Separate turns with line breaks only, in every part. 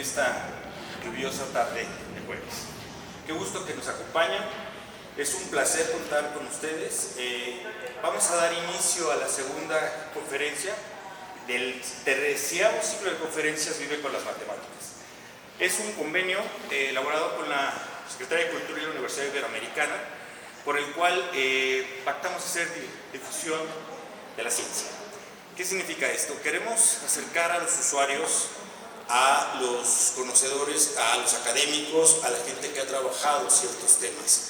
esta lluviosa tarde de jueves. Qué gusto que nos acompañan, es un placer contar con ustedes. Vamos a dar inicio a la segunda conferencia del 13º ciclo de conferencias Vive con las Matemáticas. Es un convenio elaborado con la Secretaría de Cultura y la Universidad Iberoamericana, por el cual pactamos hacer difusión de la ciencia. ¿Qué significa esto? Queremos acercar a los usuarios, a los conocedores, a los académicos, a la gente que ha trabajado ciertos temas.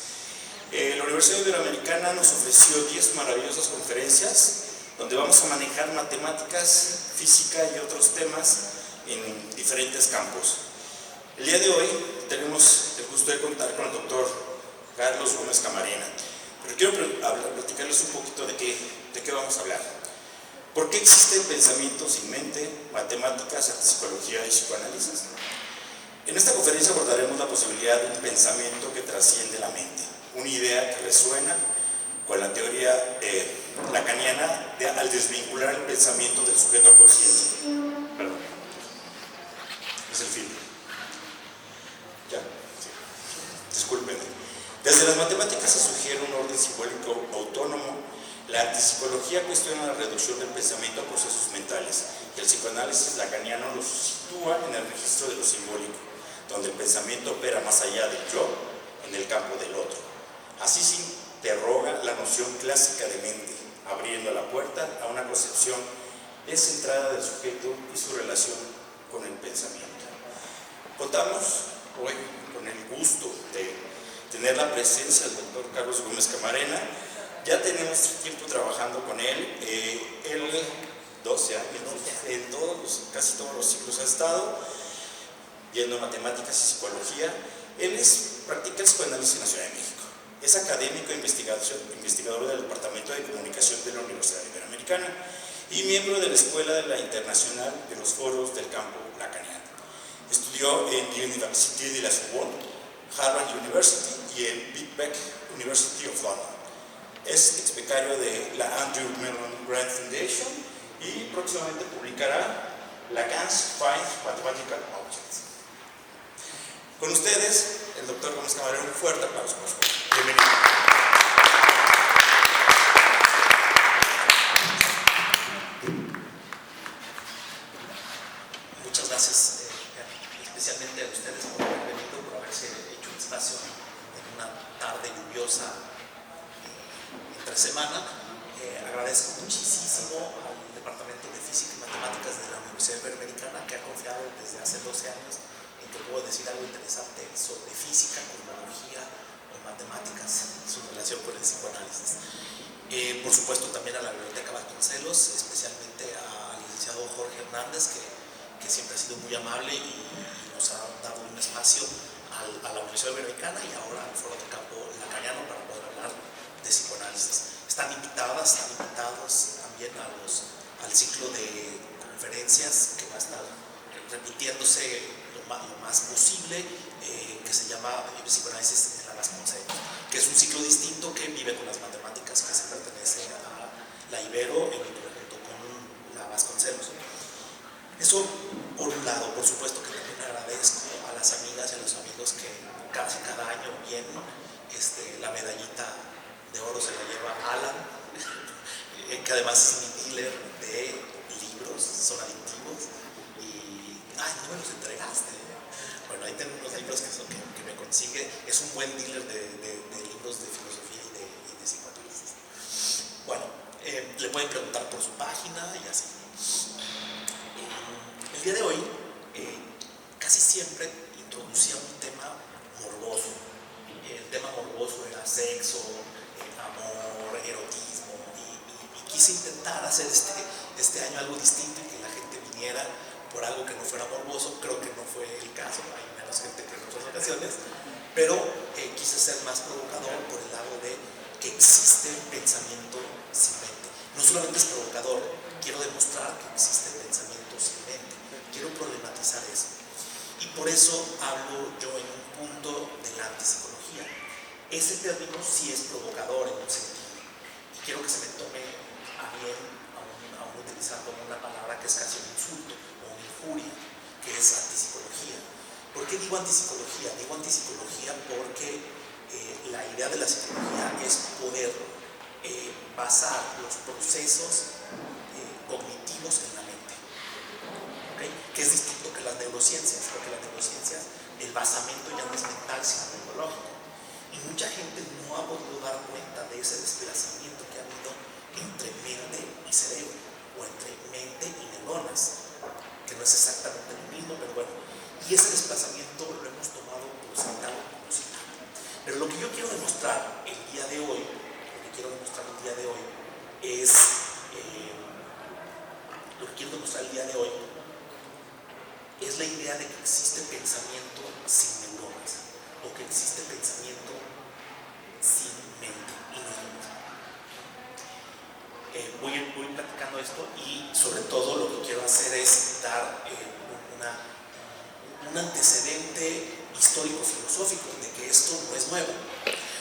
La Universidad Iberoamericana nos ofreció 10 maravillosas conferencias donde vamos a manejar matemáticas, física y otros temas en diferentes campos. El día de hoy tenemos el gusto de contar con el doctor Carlos Gómez Camarena, pero quiero platicarles un poquito de qué vamos a hablar. ¿Por qué existe el pensamiento sin mente, matemáticas, psicología y psicoanálisis? En esta conferencia abordaremos la posibilidad de un pensamiento que trasciende la mente, una idea que resuena con la teoría lacaniana al desvincular el pensamiento del sujeto consciente. Perdón. Es el filtro. Ya. Sí. Discúlpenme. Desde las matemáticas se sugiere un orden simbólico autónomo. La antipsicología cuestiona la reducción del pensamiento a procesos mentales y el psicoanálisis lacaniano lo sitúa en el registro de lo simbólico, donde el pensamiento opera más allá del yo, en el campo del otro. Así se interroga la noción clásica de mente, abriendo la puerta a una concepción descentrada del sujeto y su relación con el pensamiento. Contamos hoy con el gusto de tener la presencia del doctor Carlos Gómez Camarena. Ya tenemos tiempo trabajando con él, 12 años, en casi todos los ciclos ha estado, viendo matemáticas y psicología. Él practica el psicoanálisis en la Ciudad de México. Es académico e investigador del Departamento de Comunicación de la Universidad Iberoamericana y miembro de la Escuela Internacional de los Foros del Campo Lacaniano. Estudió en la Université de la Sorbonne, Harvard University y el Birkbeck University of London. Es ex becario de la Andrew Mellon Grant Foundation y próximamente publicará Lacan's Five Mathematical Objects. Con ustedes, el doctor Gómez Camarena. Un fuerte aplauso, por favor. Bienvenido.
Muchas gracias, especialmente a ustedes por haber venido, por haberse hecho un espacio en una tarde lluviosa entre semana. Agradezco muchísimo al Departamento de Física y Matemáticas de la Universidad Iberoamericana, que ha confiado desde hace 12 años en que puedo decir algo interesante sobre física, cosmología o matemáticas, su relación con el psicoanálisis. Por supuesto también a la Biblioteca Vasconcelos, especialmente al licenciado Jorge Hernández, que siempre ha sido muy amable y nos ha dado un espacio a la Universidad Iberoamericana y ahora al Foro del Campo Lacaniano para poder hablar de psicoanálisis. Están invitados también al ciclo de conferencias que va a estar repitiéndose lo más posible, que se llama Psicoanálisis en la Vasconcelos, que es un ciclo distinto que vive con las matemáticas, que se pertenece a la Ibero en conjunto con la Vasconcelos. Eso por un lado. Por supuesto que también agradezco a las amigas y a los amigos que casi cada año vienen. La medallita de oro se la lleva Alan, que además es mi dealer de libros, son adictivos. Y no me los entregaste. Bueno, ahí tengo unos libros que me consigue. Es un buen dealer de libros de filosofía y de psicoanálisis. Bueno, le pueden preguntar por su página y así. El día de hoy casi siempre introducía un tema morboso. El tema morboso era sexo, amor, erotismo, y quise intentar hacer este año algo distinto y que la gente viniera por algo que no fuera morboso. Creo que no fue el caso, hay menos gente que en otras ocasiones, pero quise ser más provocador por el lado de que existe pensamiento sin mente. No solamente es provocador, quiero demostrar que existe pensamiento sin mente, quiero problematizar eso. Y por eso hablo yo en un punto de la antipsicología. Ese término sí es provocador en un sentido, y quiero que se me tome a bien, aún utilizando una palabra que es casi un insulto o una injuria, que es antipsicología. digo antipsicología? Digo antipsicología porque la idea de la psicología es poder basar los procesos cognitivos en la mente, ¿okay? Que es distinto que las neurociencias, porque las neurociencias el basamento ya no es mental sino neurológico, y mucha gente no ha podido dar cuenta de ese desplazamiento que ha habido entre mente y cerebro, o entre mente y neuronas, que no es exactamente lo mismo, pero bueno, y ese desplazamiento lo hemos tomado por sentado como si nada. Pero lo que yo quiero demostrar el día de hoy, es la idea de que existe pensamiento sin neuronas, o que existe pensamiento sin mente, y no es lo mismo. Voy platicando esto, y sobre todo lo que quiero hacer es dar un antecedente histórico-filosófico de que esto no es nuevo.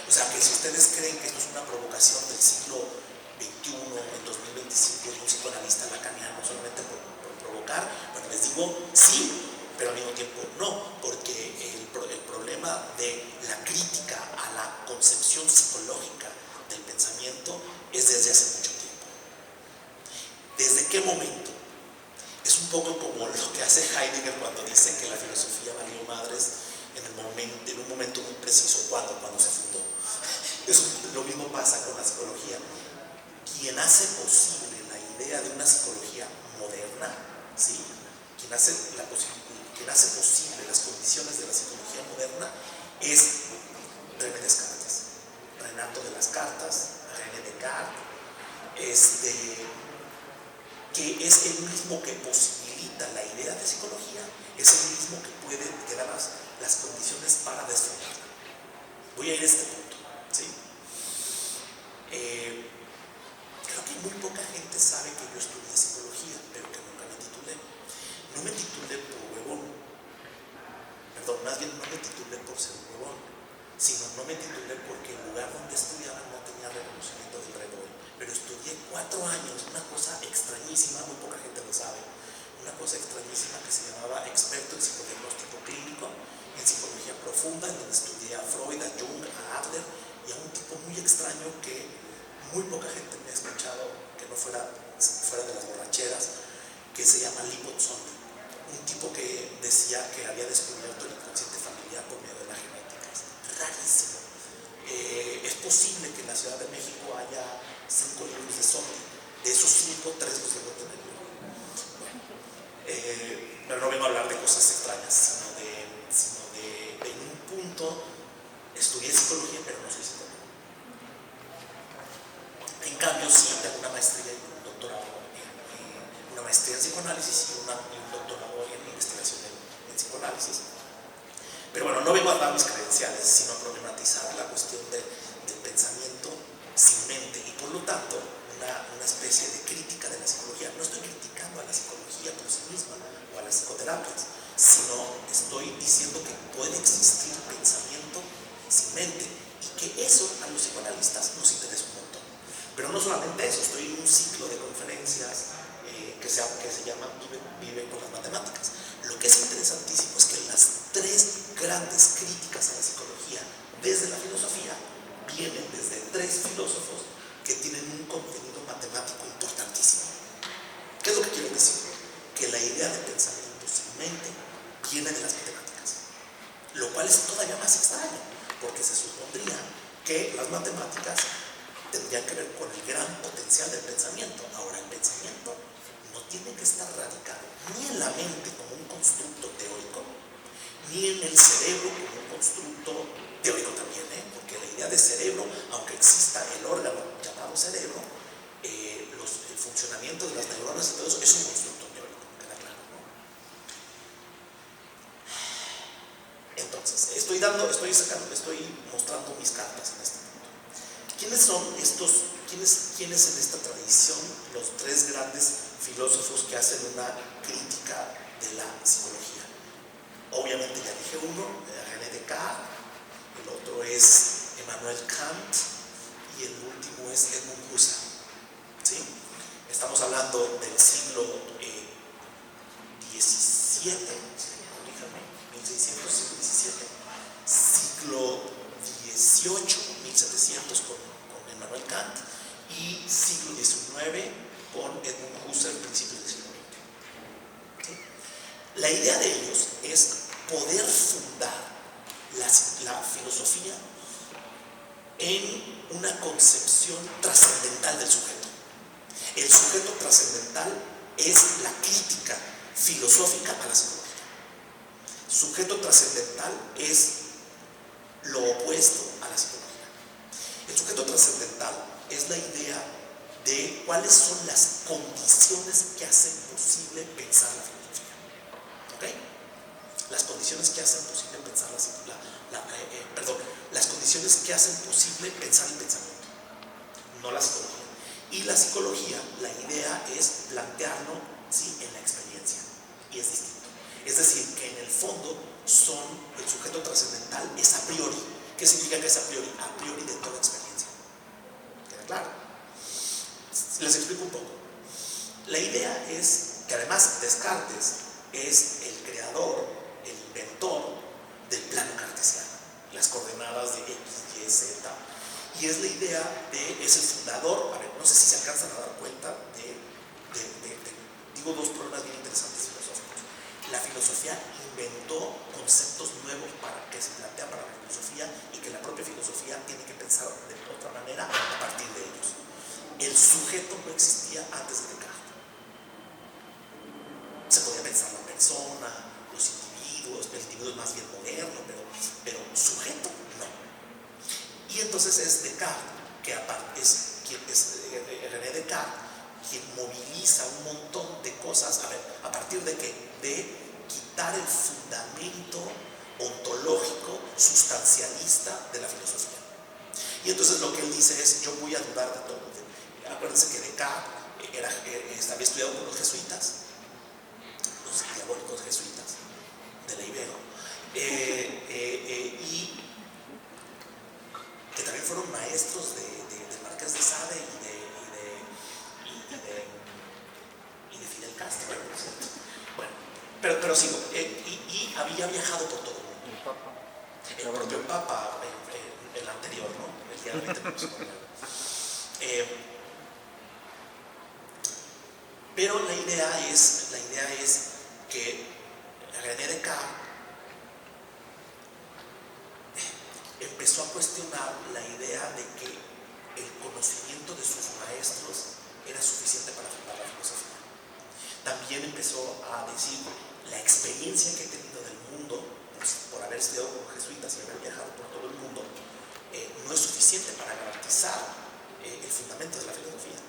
O sea, que si ustedes creen que esto es una provocación del siglo XXI, en 2025, de un psicoanalista lacaniano solamente por provocar, bueno, les digo sí, pero al mismo tiempo no, porque el problema de la crítica a la concepción psicológica del pensamiento es desde hace mucho tiempo. ¿Desde qué momento? Es un poco como lo que hace Heidegger cuando dice que la filosofía valió madres en un momento muy preciso, cuando se fundó. Lo mismo pasa con la psicología. Quien hace posible la idea de una psicología moderna, ¿sí? Quien hace posible las condiciones de la psicología moderna es René Descartes, Renato de las Cartas, René Descartes, que es el mismo que posibilita la idea de psicología, es el mismo que puede dar las condiciones para desarrollarla. Voy a ir a este punto, ¿sí? Creo que muy poca gente sabe que yo estudié psicología, pero que nunca me titulé. No me titulé por huevón, perdón, más bien no me titulé por ser huevón, sino no me titulé porque el lugar donde estudiaba no tenía reconocimiento del Redol, pero estudié 4 años, una cosa extrañísima, muy poca gente lo sabe, una cosa extrañísima que se llamaba experto en psicodiagnóstico clínico, en psicología profunda, en donde estudié a Freud, a Jung, a Adler y a un tipo muy extraño que muy poca gente me ha escuchado, que no fuera de las borracheras, que se llama Lipot Sondy, un tipo que decía que había descubierto el inconsciente familiar por medio de la genética. Es rarísimo. Es posible que en la Ciudad de México haya 5 libros de Sondy. De esos 5, 3 los debo tener yo. Pero no vengo a hablar de cosas extrañas, sino de en un punto estudié psicología, pero no soy psicólogo. En cambio, sí, tengo una maestría y un doctorado, una maestría en psicoanálisis y un doctorado en investigación en psicoanálisis. Pero bueno, no vengo a dar mis credenciales, sino a problematizar la cuestión del pensamiento sin mente, y por lo tanto una especie de crítica de la psicología. No estoy criticando a la psicología por sí misma o a las psicoterapias, sino estoy diciendo que puede existir pensamiento sin mente, y que eso a los psicoanalistas nos interesa un montón. Pero no solamente eso, estoy en un ciclo de conferencias que se llama Vive con las matemáticas. Lo que es interesantísimo es que las 3 grandes críticas a la psicología desde la filosofía vienen desde 3 filósofos que tienen un contenido matemático importantísimo. ¿Qué es lo que quiero decir? Que la idea de pensamiento sin mente viene de las matemáticas, lo cual es todavía más extraño, porque se supondría que las matemáticas tendrían que ver con el gran potencial del pensamiento. Ahora, el pensamiento no tiene que estar radicado ni en la mente como un constructo teórico, ni en el cerebro como un constructo teórico también, porque la idea de cerebro, aunque exista el órgano llamado cerebro, el funcionamiento de las neuronas y todo eso es un constructo teórico, queda claro, ¿no? Entonces, estoy mostrando mis cartas en este punto. ¿Quiénes son quiénes en esta tradición, los 3 grandes filósofos que hacen una crítica de la psicología? Obviamente ya dije uno, René Descartes, el otro es Emmanuel Kant y el último es Edmund Husserl, ¿sí? Estamos hablando del siglo XVII, 1600, siglo XVII, La idea de ellos es poder fundar la filosofía en una concepción trascendental del sujeto. El sujeto trascendental es la crítica filosófica a la psicología. Sujeto trascendental es lo opuesto a la psicología. El sujeto trascendental es la idea de cuáles son las condiciones que hacen posible pensar la filosofía. ¿Ok? Las condiciones que hacen posible pensar las condiciones que hacen posible pensar el pensamiento, no la psicología. Y la psicología, la idea es plantearlo, ¿sí?, en la experiencia, y es distinto. Es decir, que en el fondo el sujeto trascendental es a priori. ¿Qué significa que es a priori? A priori de toda experiencia. ¿Queda claro? Les explico un poco. La idea es que además Descartes es el creador, el inventor del plano cartesiano, las coordenadas de X, Y, Z, y es la idea es el fundador. A ver, no sé si se alcanzan a dar cuenta digo dos problemas bien interesantes filosóficos. La filosofía inventó conceptos nuevos que se plantean para la filosofía y que la propia filosofía tiene que pensar de otra manera a partir de ellos. El sujeto no existía antes de Descartes. Se podía pensar la persona, los individuos, el individuo es más bien moderno, pero sujeto no. Y entonces es Descartes, René Descartes, quien moviliza un montón de cosas, a partir de quitar el fundamento ontológico, sustancialista de la filosofía. Y entonces lo que él dice es: yo voy a dudar de todo. Acuérdense que Descartes había estudiado con los jesuitas, los diabólicos jesuitas de la Ibero, y que también fueron maestros del Marqués de Sade y de Fidel Castro. Bueno, pero sigo. Y había viajado por todo el mundo. El propio Papa, el anterior, ¿no? El día 20. Pero la idea es que René Descartes empezó a cuestionar la idea de que el conocimiento de sus maestros era suficiente para fundar la filosofía. También empezó a decir: la experiencia que he tenido del mundo, por haber estudiado con jesuitas y haber viajado por todo el mundo, no es suficiente para garantizar el fundamento de la filosofía.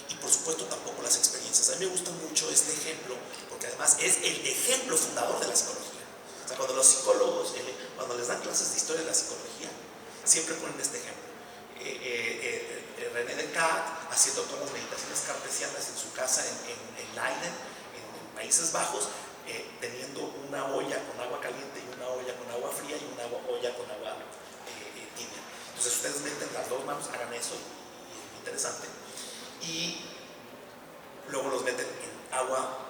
Y por supuesto tampoco las experiencias. A mí me gusta mucho este ejemplo porque además es el ejemplo fundador de la psicología. O sea, cuando los psicólogos, cuando les dan clases de historia de la psicología, siempre ponen este ejemplo. René Descartes haciendo todas las meditaciones cartesianas en su casa en Leiden, en Países Bajos, teniendo una olla con agua caliente y una olla con agua fría y una olla con agua tibia. Entonces ustedes meten las dos manos, hagan eso, y es muy interesante, y luego los meten en agua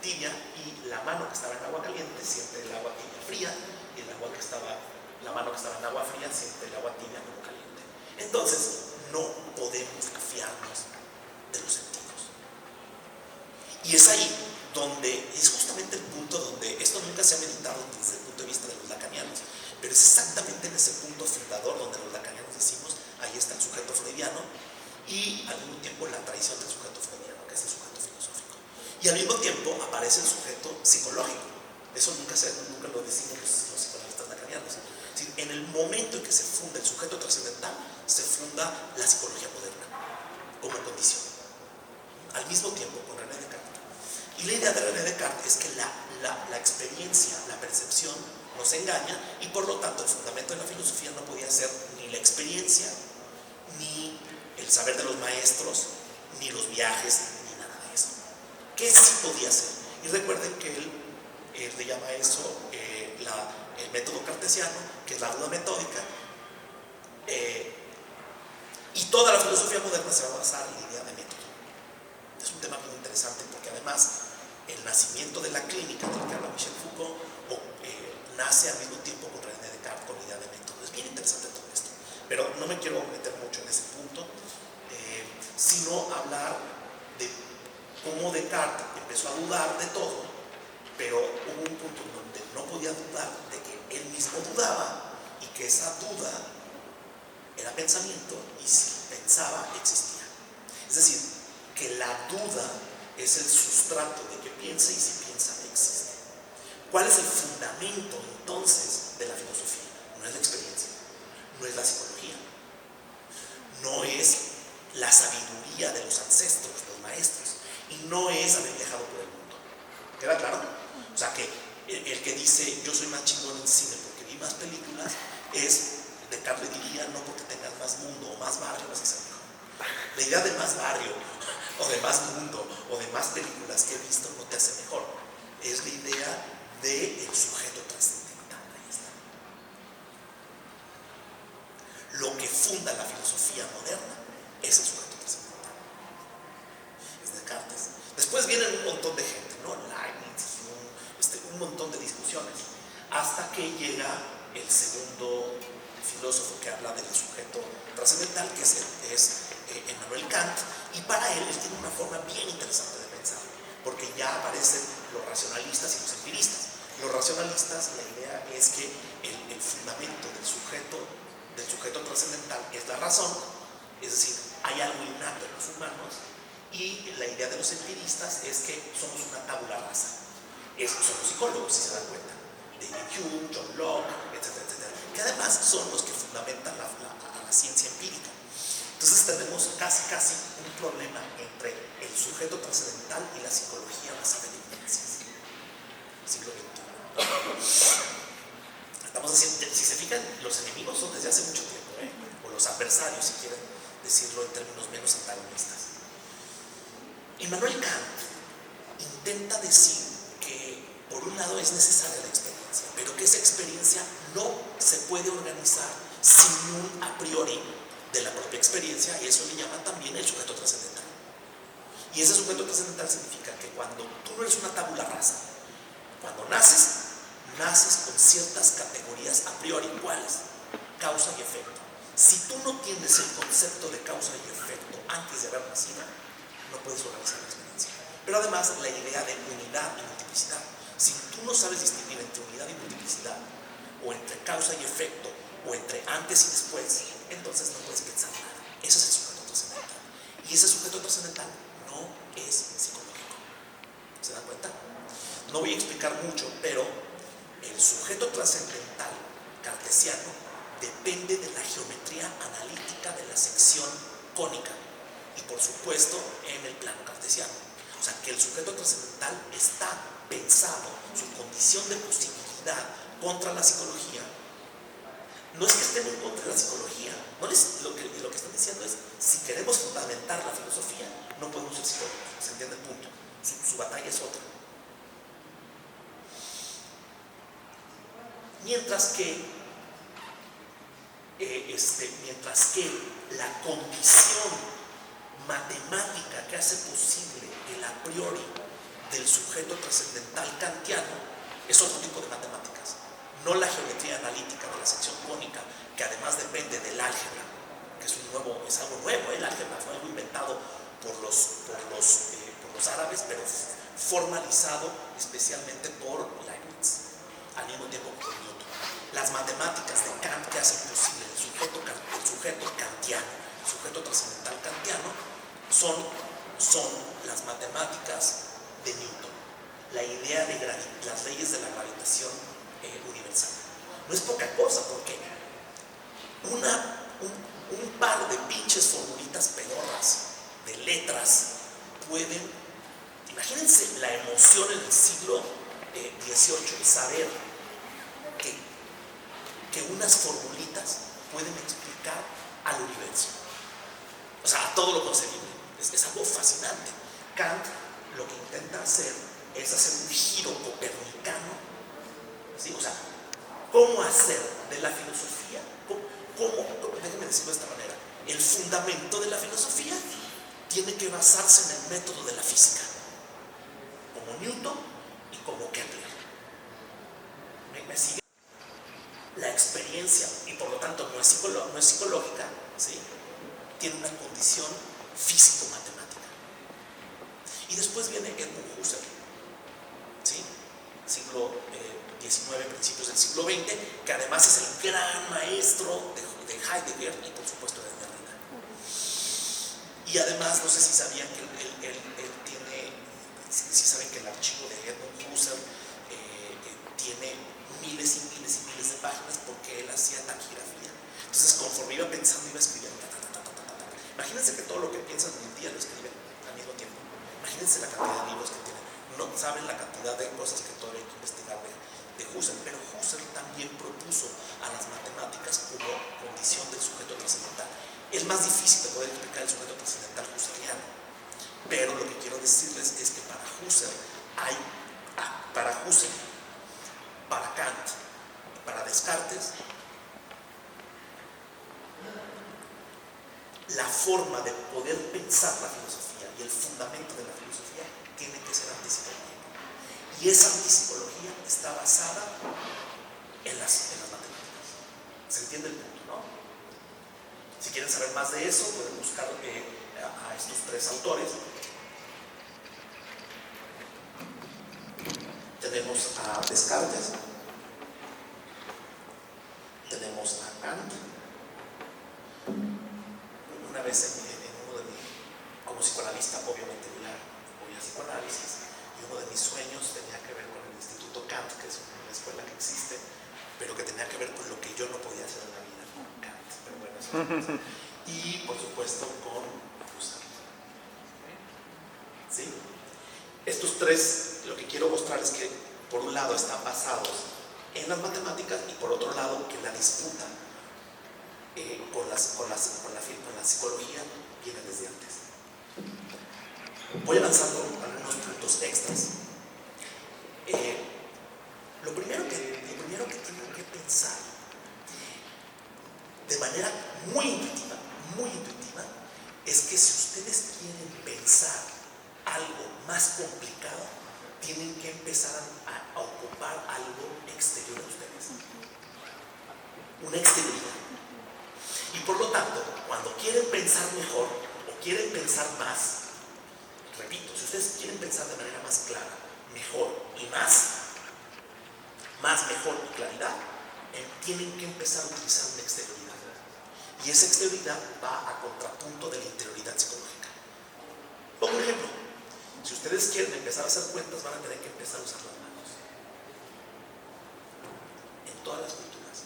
tibia, y la mano que estaba en agua caliente siente el agua tibia fría, y la mano que estaba en agua fría siente el agua tibia como caliente. Entonces no podemos fiarnos de los sentidos. Y es ahí donde es justamente el punto donde esto nunca se ha meditado desde el punto de vista de los lacanianos, pero es exactamente en ese punto fundador donde los lacanianos decimos: ahí está el sujeto freudiano, y al mismo tiempo la tradición del sujeto freudiano, que es el sujeto filosófico, y al mismo tiempo aparece el sujeto psicológico. Eso nunca lo decimos los psicoanalistas lacanianos. En el momento en que se funda el sujeto trascendental, se funda la psicología moderna como condición, al mismo tiempo con René Descartes. Y la idea de René Descartes es que la experiencia, la percepción nos engaña, y por lo tanto el fundamento de la filosofía no podía ser ni la experiencia, ni el saber de los maestros, ni los viajes, ni nada de eso. ¿Qué sí podía ser? Y recuerden que él le llama a eso el método cartesiano, que es la duda metódica, y toda la filosofía moderna se va a basar en la idea de método. Es un tema muy interesante porque además el nacimiento de la clínica del que habla Michel Foucault nace al mismo tiempo con René Descartes, con la idea de método. Es bien interesante todo esto, pero no me quiero meter mucho en ese punto, sino hablar de cómo Descartes empezó a dudar de todo, pero hubo un punto en donde no podía dudar de que él mismo dudaba y que esa duda era pensamiento y si pensaba existía. Es decir, que la duda es el sustrato de que piensa y si piensa existe. ¿Cuál es el fundamento entonces de la filosofía? No es la experiencia, no es la psicología, no es la sabiduría de los ancestros, los maestros, y no es haber viajado por el mundo. ¿Queda claro? O sea que el que dice yo soy más chingón en cine porque vi más películas es, Descartes diría, no porque tengas más mundo o más barrio vas a ser mejor. La idea de más barrio o de más mundo o de más películas que he visto no te hace mejor. Es la idea del sujeto trascendental. Ahí está. Lo que funda la filosofía moderna es el sujeto trascendental. Es Descartes. Después vienen un montón de gente, ¿no? Leibniz, un montón de discusiones, hasta que llega el segundo filósofo que habla del sujeto trascendental, que es Immanuel Kant, y para él tiene una forma bien interesante de pensar, porque ya aparecen los racionalistas y los empiristas. Los racionalistas, la idea es que el fundamento del sujeto trascendental es la razón, es decir, hay algo innato en los humanos, y la idea de los empiristas es que somos una tabula rasa. Son los psicólogos, si se dan cuenta, David Hume, John Locke, etcétera, etcétera, que además son los que fundamentan a la ciencia empírica. Entonces tenemos casi un problema entre el sujeto trascendental y la psicología basada en evidencias. Siglo XXI. Estamos haciendo, si se fijan, los enemigos son desde hace mucho tiempo, o los adversarios, si quieren decirlo en términos menos antagonistas. Immanuel Kant intenta decir que por un lado es necesaria la experiencia, pero que esa experiencia no se puede organizar sin un a priori de la propia experiencia, y eso le llama también el sujeto trascendental. Y ese sujeto trascendental significa que cuando tú no eres una tabula rasa, cuando naces con ciertas categorías a priori. ¿Cuáles? Causa y efecto. Si tú no tienes el concepto de causa y efecto antes de haber nacido, no puedes organizar la experiencia. Pero además la idea de unidad y multiplicidad. Si tú no sabes distinguir entre unidad y multiplicidad, o entre causa y efecto, o entre antes y después, entonces no puedes pensar nada. Ese es el sujeto trascendental. Y ese sujeto trascendental no es psicológico. ¿Se dan cuenta? No voy a explicar mucho, pero el sujeto trascendental cartesiano depende de la geometría analítica de la sección cónica y por supuesto en el plano cartesiano. O sea que el sujeto trascendental está pensado, su condición de posibilidad contra la psicología. No es que estén en contra de la psicología, no es, lo que están diciendo es, si queremos fundamentar la filosofía, no podemos ser psicólogos. ¿Se entiende el punto? Su batalla es otra. Mientras que la condición matemática que hace posible el a priori del sujeto trascendental kantiano es otro tipo de matemáticas, no la geometría analítica de la sección cónica, que además depende del álgebra, que es algo nuevo. El álgebra fue algo inventado por los árabes, pero formalizado especialmente por Leibniz, al mismo tiempo que por Newton. Las matemáticas de Kant que hacen posible el sujeto kantiano, el sujeto trascendental kantiano, son las matemáticas de Newton, la idea de las leyes de la gravitación universal. No es poca cosa, porque un par de pinches formulitas pedorras de letras pueden, imagínense la emoción en el siglo XVIII de saber que unas formulitas pueden explicar al universo, o sea, a todo lo concebible. Es algo fascinante. Kant lo que intenta hacer es hacer un giro copernicano, ¿sí? O sea, ¿cómo hacer de la filosofía? Déjenme decirlo de esta manera, el fundamento de la filosofía tiene que basarse en el método de la física, como Newton y como Kepler. ¿Me sigue? La experiencia, y por lo tanto no es psicológica, ¿sí? Tiene una condición físico-matemática. Y después viene Edmund Husserl, ¿sí? siglo XX, que además es el gran maestro de Heidegger y por supuesto de Derrida. Y además, no sé si sabían que él tiene, si saben que el archivo de Edmund Husserl tiene miles y miles y miles de páginas porque él hacía taquigrafía. Entonces, conforme iba pensando, iba escribiendo. Imagínense que todo lo que piensan en el día lo escriben al mismo tiempo. Imagínense la cantidad de libros que tienen. No saben la cantidad de cosas que todavía hay que investigar de Husserl, pero Husserl también propuso a las matemáticas como condición del sujeto trascendental. Es más difícil de poder explicar el sujeto trascendental husserliano, pero lo que quiero decirles es que para Husserl, para Kant y para Descartes, la forma de poder pensar la filosofía y el fundamento de la filosofía tiene que ser antipsicología. Y esa antipsicología está basada en las matemáticas. ¿Se entiende el punto, no? Si quieren saber más de eso, pueden buscar a estos tres autores. Tenemos a Descartes, tenemos a Kant. Una vez en uno de mis, como psicoanalista, obviamente voy a psicoanálisis, y uno de mis sueños tenía que ver con el Instituto Kant, que es una escuela que existe, pero que tenía que ver con lo que yo no podía hacer en la vida con Kant. Pero bueno, eso es cosa. Y por supuesto con Husserl. ¿Sí? Estos tres, lo que quiero mostrar es que por un lado están basados en las matemáticas y por otro lado que la disputa con la psicología viene desde antes. Voy avanzando algunos puntos extras. Lo primero que tienen que pensar de manera muy intuitiva, es que si ustedes quieren pensar algo más complicado, tienen que empezar a ocupar algo exterior a ustedes. Una exterioridad. Y por lo tanto, cuando quieren pensar mejor o quieren pensar más, repito, si ustedes quieren pensar de manera más clara, mejor y mejor y claridad, tienen que empezar a utilizar una exterioridad. Y esa exterioridad va a contrapunto de la interioridad psicológica. Pongo un ejemplo. Si ustedes quieren empezar a hacer cuentas, van a tener que empezar a usar las manos. En todas las culturas.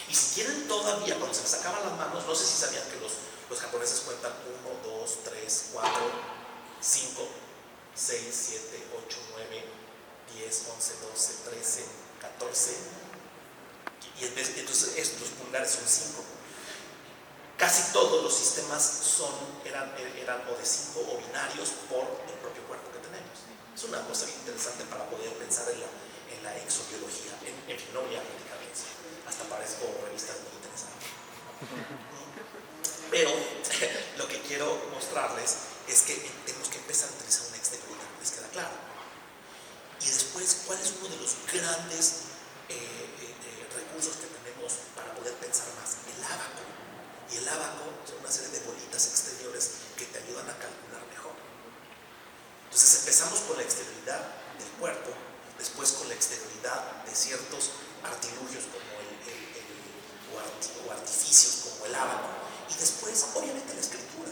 Y si quieren todavía, cuando se les acaban las manos, no sé si sabían que los japoneses cuentan 1, 2, 3, 4, 5, 6, 7, 8, 9, 10, 11, 12, 13, 14. Y entonces los pulgares son 5. Casi todos los sistemas eran o de 5 o binarios por el propio cuerpo que tenemos. Es una cosa bien interesante para poder pensar en la exobiología. En fin, no voy a platicar de eso. Hasta parezco revistas muy interesantes. Pero lo que quiero mostrarles es que tenemos que empezar a utilizar una exterioridad. ¿Les queda claro? Y después, ¿cuál es uno de los grandes recursos que tenemos para poder pensar más? El ábaco. Y el ábaco son una serie de bolitas exteriores que te ayudan a calcular mejor. Entonces empezamos con la exterioridad del cuerpo, después con la exterioridad de ciertos artilugios como o artificios como el ábaco, y después obviamente la escritura.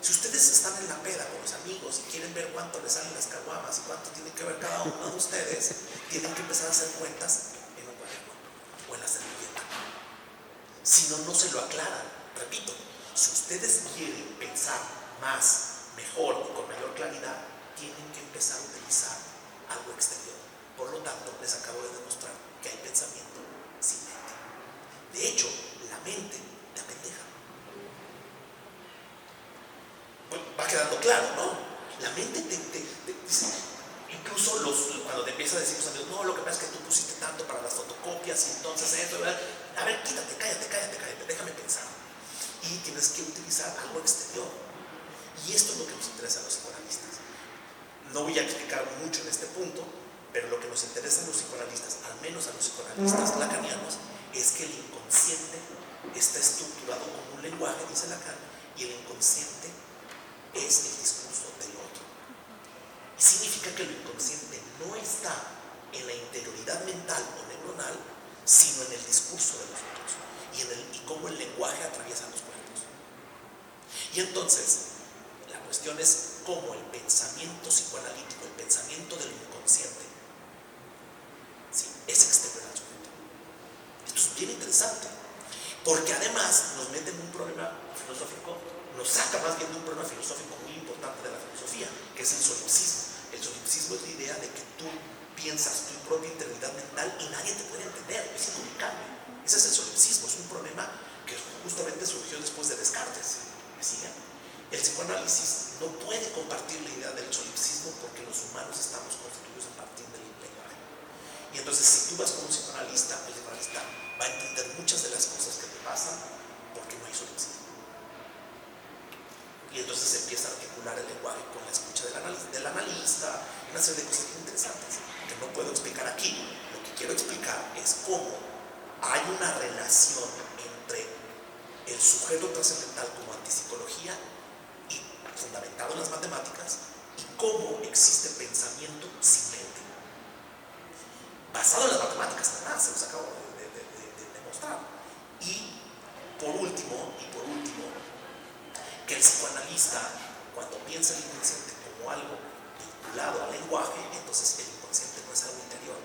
Si ustedes están en la peda con los amigos y quieren ver cuánto les salen las caguamas y cuánto tiene que ver cada uno de ustedes, tienen que empezar a hacer cuentas en un cuaderno o en la servilleta. Si no, no se lo aclaran. Repito, si ustedes quieren pensar más, mejor y con mayor claridad, tienen que empezar a utilizar algo exterior. Por lo tanto, les acabo de demostrar que hay pensamiento sin mente. De hecho, la mente te apendeja. Bueno, va quedando claro, ¿no? La mente te incluso cuando te empiezan a decir los amigos, no, lo que pasa es que tú pusiste tanto para las fotocopias y entonces esto, ¿verdad? A ver, quítate, cállate, déjame pensar. Y tienes que utilizar algo exterior. Y esto es lo que nos interesa a los psicoanalistas. No voy a explicar mucho en este punto, pero lo que nos interesa a los psicoanalistas, al menos a los psicoanalistas lacanianos, es que el inconsciente está estructurado como un lenguaje, dice Lacan, y el inconsciente es el discurso del otro. Y significa que lo inconsciente no está en la interioridad mental o neuronal, sino en el discurso de los otros y cómo el lenguaje atraviesa los cuerpos. Y entonces, la cuestión es cómo el pensamiento psicoanalítico, el pensamiento del inconsciente, ¿sí?, es exterior al sujeto. Esto es bien interesante, porque además nos mete en un problema filosófico, nos saca más bien de un problema filosófico muy importante de la filosofía, que es el solipsismo. El solipsismo es la idea de que tú piensas tu propia interioridad mental y nadie te puede entender, es incomunicable. Ese es el solipsismo, es un problema que justamente surgió después de Descartes. ¿Me siguen? El psicoanálisis no puede compartir la idea del solipsismo porque los humanos estamos constituidos a partir del lenguaje. Y entonces, si tú vas con un psicoanalista, el psicoanalista va a entender muchas de las cosas que te pasan porque no hay solipsismo. Y entonces se empieza a articular el lenguaje con la escucha del analista, una serie de cosas muy interesantes que no puedo explicar aquí. Lo que quiero explicar es cómo hay una relación entre el sujeto trascendental como antipsicología y fundamentado en las matemáticas y cómo existe pensamiento sin mente. Basado en las matemáticas, nada más, se los acabo de demostrar. Y por último, que el psicoanalista, cuando piensa el inconsciente como algo vinculado al lenguaje, entonces el inconsciente no es algo interior.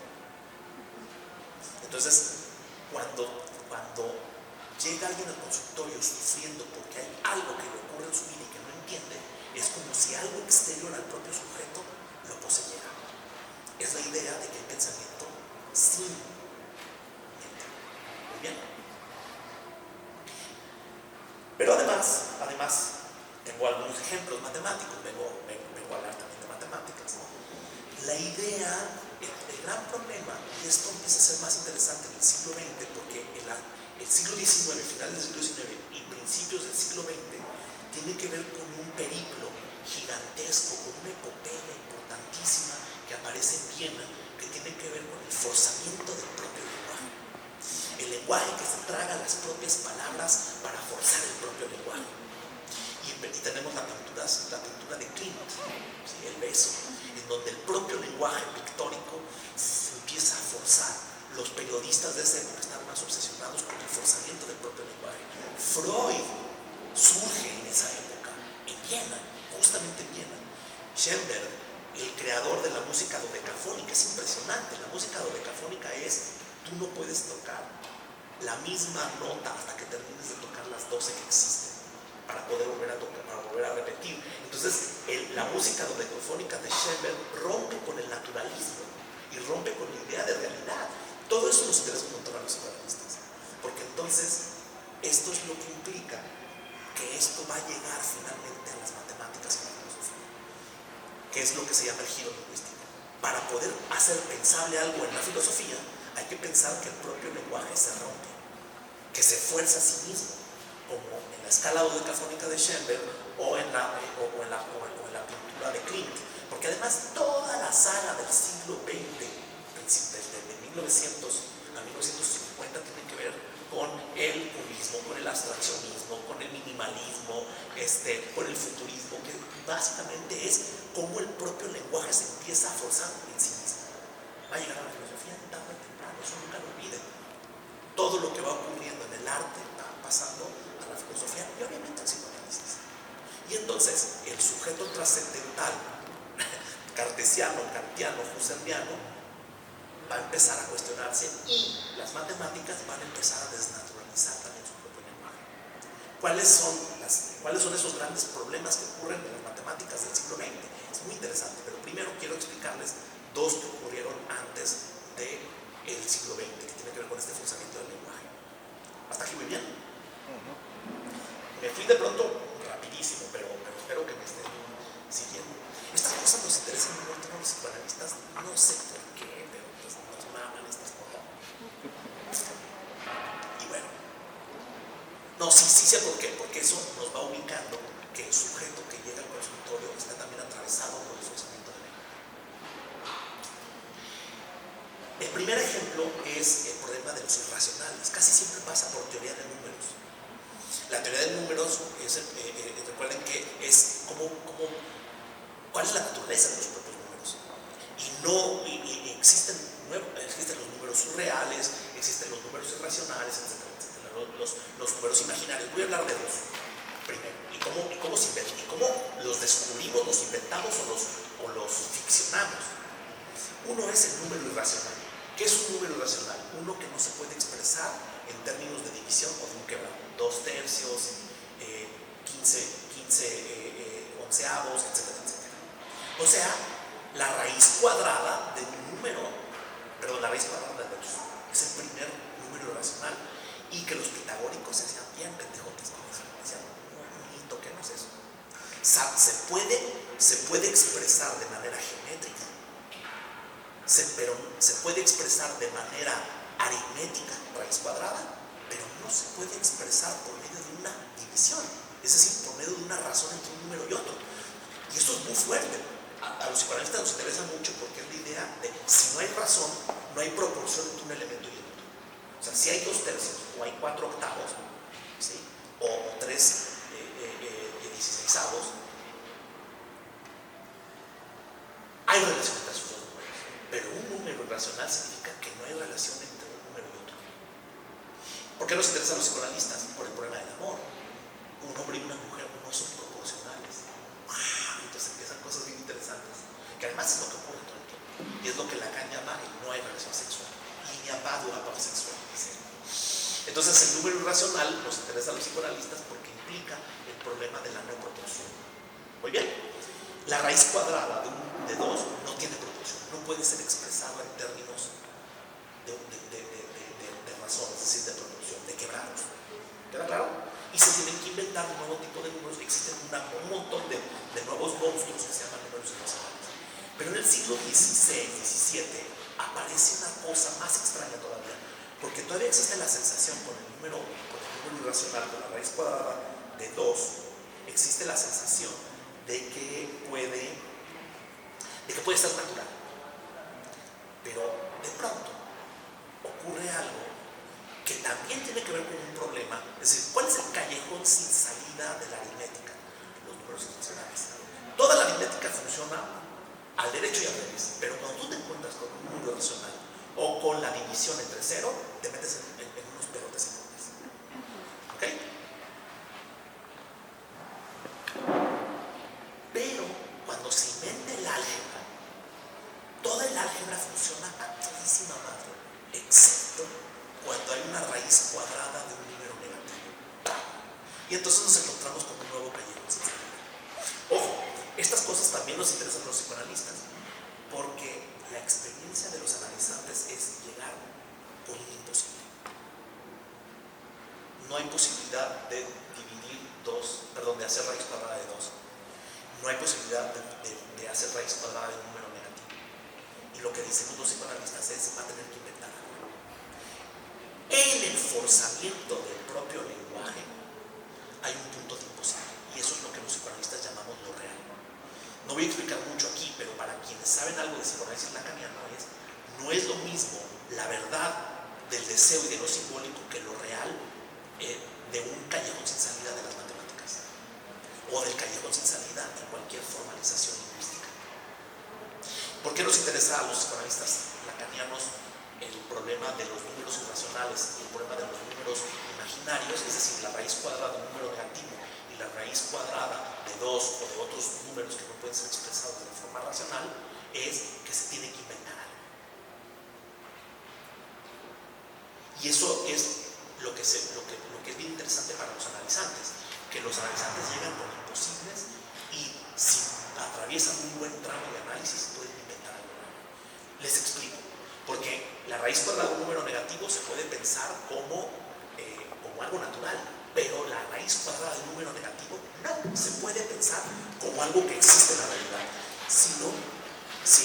Entonces, cuando llega alguien al consultorio sufriendo porque hay algo que le ocurre en su vida y que no entiende, es como si algo exterior al propio sujeto lo poseyera. Es la idea de que hay pensamiento sin mente. Muy bien. Pero además, tengo algunos ejemplos matemáticos, vengo a hablar también de matemáticas. La idea, el gran problema, y esto empieza a ser más interesante en el siglo XX, porque el siglo XIX, finales del siglo XIX y principios del siglo XX, tiene que ver con un periplo gigantesco, con una epopeya importantísima que aparece en Viena, que tiene que ver con el forzamiento del propio lenguaje. El lenguaje que se traga las propias palabras para forzar el propio lenguaje. Y tenemos la pintura de Klimt, ¿sí?, El beso, en donde el propio lenguaje pictórico se empieza a forzar. Los periodistas de esa época están más obsesionados con el forzamiento del propio lenguaje. Freud surge en esa época, en Viena, justamente en Viena. Schoenberg, el creador de la música dodecafónica, es impresionante. La música dodecafónica es, tú no puedes tocar la misma nota hasta que termines de tocar las 12 que existen para poder volver a tocar, para volver a repetir. Entonces, la música dodecafónica de Schoenberg rompe con el naturalismo y rompe con la idea de realidad. Todo eso nos interesa un montón a los psicoanalistas, porque entonces esto es lo que implica que esto va a llegar finalmente a las matemáticas y a la filosofía, que es lo que se llama el giro lingüístico. Para poder hacer pensable algo en la filosofía, hay que pensar que el propio lenguaje se rompe, que se fuerza a sí mismo, como en la escala dodecafónica de Schoenberg o en la pintura de Klimt, porque además toda la saga del siglo XX, desde 1900 a 1950, tiene que ver con el cubismo, con el abstraccionismo, con el minimalismo, con el futurismo, que básicamente es cómo el propio lenguaje se empieza a forzar en sí mismo. Va a llegar a la filosofía tarde o temprano, eso nunca lo olviden. Todo lo que va ocurriendo en el arte va pasando a la filosofía y obviamente al psicoanálisis. Y entonces el sujeto trascendental cartesiano, kantiano, husserliano va a empezar a cuestionarse y las matemáticas van a empezar a desnaturalizar también su propio lenguaje. ¿Cuáles son esos grandes problemas que ocurren en las matemáticas del siglo XX? Es muy interesante, pero primero quiero explicarles dos que ocurrieron antes del siglo XX, que tienen que ver con este forzamiento del lenguaje. ¿Hasta aquí muy bien? Me fui de pronto rapidísimo, pero espero que me estén siguiendo. Estas cosas nos interesan un montón a los psicoanalistas, no sé por qué, pero pues nos maman estas cosas. Y bueno, no, sí sé por qué, porque eso nos va ubicando que el sujeto que llega al consultorio está también atravesado por el forzamiento del lenguaje. El primer ejemplo es el problema de los irracionales. Casi siempre pasa por teoría de números. La teoría de números, recuerden que es cuál es la naturaleza de los propios números. Y existen los números imaginarios. Voy a hablar de dos primero. ¿Y cómo se inventan? ¿Y cómo los descubrimos, los inventamos o los ficcionamos? Uno es el número irracional. ¿Qué es un número irracional? Uno que no se puede expresar en términos de división o de un quebrado. 2/3, 15 onceavos, etcétera, etcétera. O sea, la raíz cuadrada de un número, perdón, la raíz cuadrada de 2 es el primer número irracional, y que los pitagóricos se hacían bien pendejotes con eso. Decían, no, ¿qué no es eso? Se puede expresar de manera geométrica, pero se puede expresar de manera aritmética, raíz cuadrada, pero no se puede expresar por medio de una división, es decir, por medio de una razón entre un número y otro. Y esto es muy fuerte. A los psicoanalistas nos interesa mucho porque es la idea de que si no hay razón, no hay proporción entre un elemento y el otro. O sea, si hay 2/3 o hay 4/8, ¿sí? o 3/16, hay relación entre esos dos números. Pero un número irracional significa que no hay relación entre un número y otro. ¿Por qué nos interesan los psicoanalistas? Por el problema del amor. Un hombre y una mujer no son proporcionales. Entonces empiezan cosas bien interesantes, que además es lo que ocurre todo el tiempo, y es lo que Lacan llama el no hay relación sexual, il n'y a pas de rapport sexual. Entonces el número irracional nos interesa a los psicoanalistas porque implica el problema de la no proporción. Muy bien, la raíz cuadrada de 2 no tiene proporción, no puede ser expresado en términos de razón, es decir, de proporción, de quebrados. ¿Queda claro? Y se tienen que inventar un nuevo tipo de números. Existen un montón de nuevos monstruos que se llaman números irracionales. Pero en el siglo XVI, XVII aparece una cosa más extraña todavía, porque todavía existe la sensación con el número irracional, con la raíz cuadrada de 2, existe la sensación de que puede ser natural. Pero de pronto ocurre algo que también tiene que ver con un problema. Es decir, ¿cuál es el callejón sin salida de la aritmética? Los números irracionales. Toda la aritmética funciona al derecho y al revés, pero cuando tú te encuentras con un número irracional o con la división entre 0, te metes en unos pelotes enormes. ¿Ok? Pero cuando se inventa el álgebra, toda el álgebra funciona a todísima madre, excepto cuando hay una raíz cuadrada de un número negativo. Y entonces nos encontramos con un nuevo callejón sin salida. Ojo, estas cosas también nos interesan a los psicoanalistas, porque la experiencia de los analizantes es llegar con un imposible. No hay posibilidad de de hacer raíz cuadrada de 2. No hay posibilidad de hacer raíz cuadrada de un número negativo. Y lo que dicen los psicoanalistas es, va a tener que inventar algo. En el forzamiento del propio lenguaje hay un punto de imposible, y eso es lo que los psicoanalistas llamamos lo real. No voy a explicar mucho aquí, pero para quienes saben algo de psicoanálisis lacaniano no es lo mismo la verdad del deseo y de lo simbólico que lo real de un callejón sin salida de las matemáticas o del callejón sin salida de cualquier formalización lingüística. ¿Por qué nos interesa a los psicoanalistas lacanianos el problema de los números irracionales y el problema de los números imaginarios, es decir, la raíz cuadrada de un número negativo y la raíz cuadrada de 2 o de otros números que no pueden ser expresados de forma racional? Es que se tiene que inventar algo. Y eso es lo que es bien interesante para los analizantes, que los analizantes llegan con imposibles y si atraviesan un buen tramo de análisis pueden inventar algo nuevo. Les explico. Porque la raíz cuadrada de un número negativo se puede pensar como algo natural, pero la raíz cuadrada de un número negativo no se puede pensar como algo que existe en la realidad, sino ¿se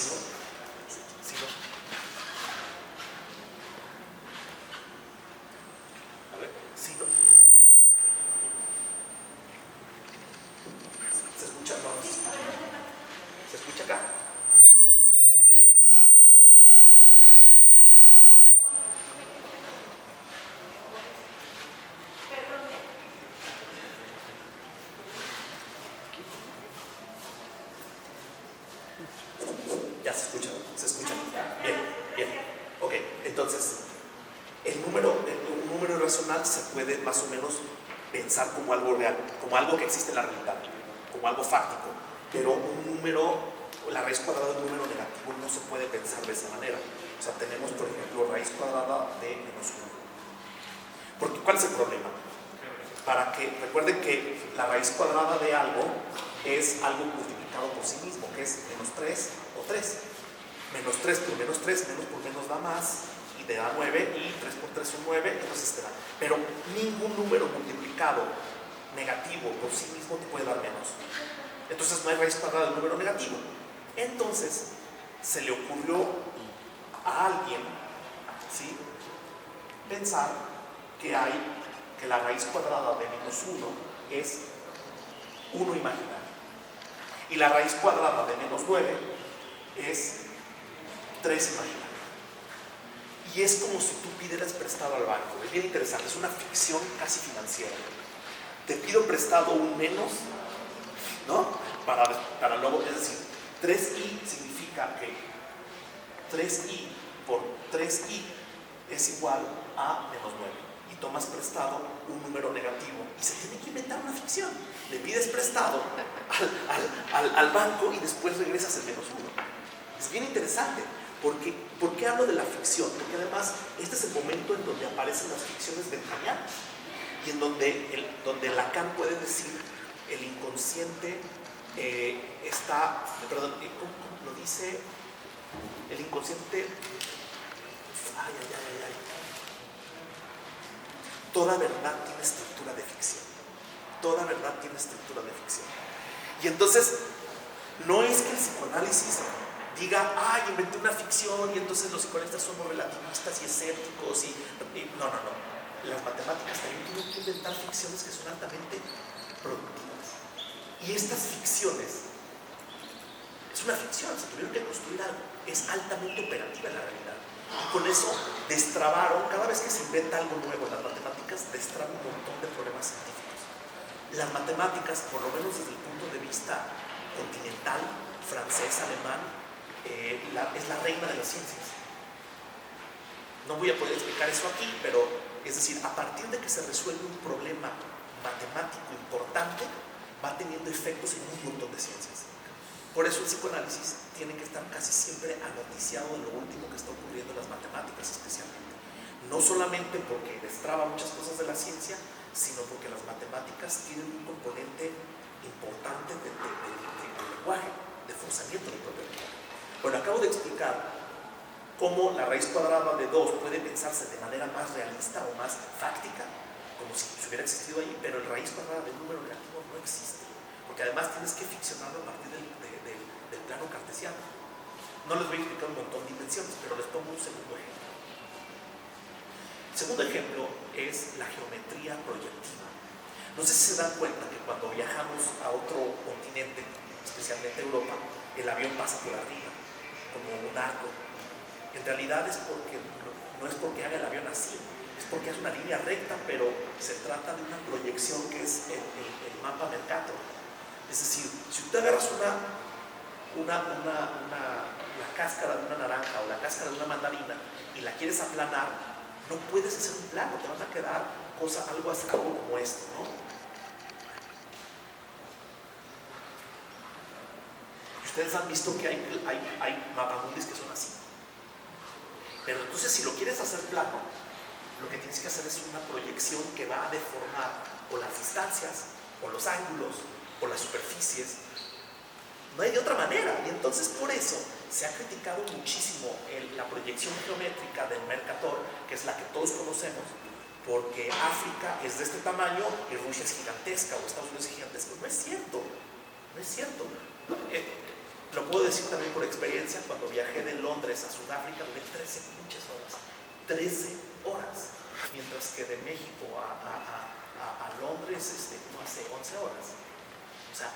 escucha? No. ¿Se escucha acá? Ya se escucha. Bien. Ok, entonces, un número
personal se puede más o menos pensar como algo real, como algo que existe en la realidad, como algo fáctico, pero un número, la raíz cuadrada de un número negativo no se puede pensar de esa manera. O sea, tenemos, por ejemplo, raíz cuadrada de -1. Porque, ¿cuál es el problema? Recuerden que la raíz cuadrada de algo es algo multiplicado por sí mismo, que es -3 o 3. -3 por -3, menos por menos da más, y te da 9, y 3 por 3 son 9, entonces te da. Pero ningún número multiplicado negativo por sí mismo te puede dar menos. Entonces no hay raíz cuadrada de un número negativo. Entonces se le ocurrió a alguien, ¿sí?, pensar que la raíz cuadrada de -1 es 1 imaginario. Y la raíz cuadrada de -9 es 3 imaginario. Y es como si tú pidieras prestado al banco. Es bien interesante, es una ficción casi financiera. Te pido prestado un menos, ¿no? Para luego, es decir, 3i significa que 3i por 3i es igual a -9. Y tomas prestado un número negativo y se tiene que inventar una ficción. Le pides prestado al banco y después regresas el -1. Es bien interesante. ¿Por qué hablo de la ficción? Porque además este es el momento en donde aparecen las ficciones benjamianas y en donde Lacan puede decir el inconsciente ¿cómo lo dice? El inconsciente, toda verdad tiene estructura de ficción. Toda verdad tiene estructura de ficción. Y entonces, no es que el psicoanálisis diga, inventé una ficción y entonces los psicoanalistas somos relativistas y escépticos no. Las matemáticas también tienen que inventar ficciones que son altamente productivas. Y estas ficciones, es una ficción, se tuvieron que construir algo, es altamente operativa en la realidad. Y con eso destrabaron, cada vez que se inventa algo nuevo en las matemáticas, destraban un montón de problemas científicos. Las matemáticas, por lo menos desde el punto de vista continental, francés, alemán, es la reina de las ciencias. No voy a poder explicar eso aquí, pero es decir, a partir de que se resuelve un problema matemático importante, va teniendo efectos en un montón de ciencias. Por eso el psicoanálisis tiene que estar casi siempre anoticiado de lo último que está ocurriendo en las matemáticas especialmente. No solamente porque destraba muchas cosas de la ciencia, sino porque las matemáticas tienen un componente importante de lenguaje, de forzamiento del propio lenguaje. Bueno, acabo de explicar cómo la raíz cuadrada de 2 puede pensarse de manera más realista o más fáctica, como si hubiera existido ahí, pero la raíz cuadrada del número negativo no existe, porque además tienes que ficcionarlo a partir del plano cartesiano. No les voy a explicar un montón de dimensiones, pero les pongo un segundo ejemplo. El segundo ejemplo es la geometría proyectiva. No sé si se dan cuenta que cuando viajamos a otro continente, especialmente Europa, el avión pasa por arriba, como un arco. En realidad es porque no es porque haga el avión así, es porque es una línea recta, pero se trata de una proyección que es el mapa Mercator. Es decir, si tú agarras la cáscara de una naranja o la cáscara de una mandarina y la quieres aplanar, no puedes hacer un plano, te van a quedar algo como esto, ¿no? Ustedes han visto que hay mapamundis que son así. Pero entonces, si lo quieres hacer plano, lo que tienes que hacer es una proyección que va a deformar o las distancias, o los ángulos, o las superficies. No hay de otra manera. Y entonces, por eso, se ha criticado muchísimo la proyección geométrica del Mercator, que es la que todos conocemos, porque África es de este tamaño y Rusia es gigantesca, o Estados Unidos es gigantesco. No es cierto. No es cierto. Lo puedo decir también por experiencia. Cuando viajé de Londres a Sudáfrica, duré 13 pinches horas. 13 horas. Mientras que de México a Londres no hace 11 horas. O sea,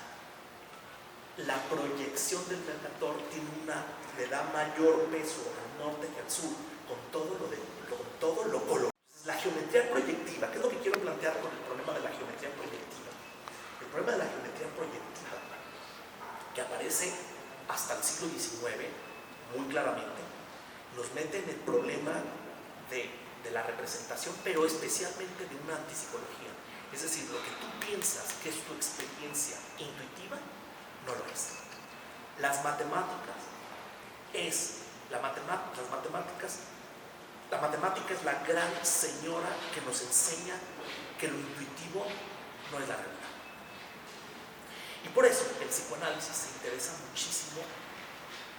la proyección del Mercator le da mayor peso al norte que al sur, con todo lo color. La geometría proyectiva, ¿qué es lo que quiero plantear con el problema de la geometría proyectiva? El problema de la geometría proyectiva, que aparece hasta el siglo XIX, muy claramente, nos mete en el problema de de la representación, pero especialmente de una antipsicología. Es decir, lo que tú piensas que es tu experiencia intuitiva, no lo es. Las matemáticas la matemática es la gran señora que nos enseña que lo intuitivo no es la realidad. Y por eso el psicoanálisis se interesa muchísimo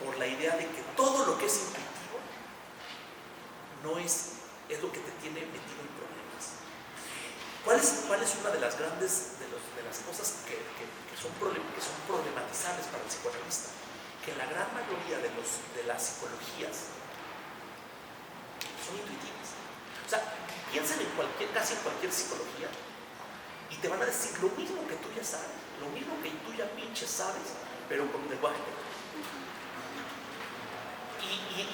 por la idea de que todo lo que es intuitivo no es lo que te tiene metido en problemas. ¿Cuál es una de las grandes, de las cosas que son problematizables para el psicoanalista? Que la gran mayoría de las psicologías son intuitivas. O sea, piensen casi en cualquier psicología y te van a decir lo mismo que tú ya sabes, lo mismo que tú ya pinches sabes, pero con un lenguaje técnico.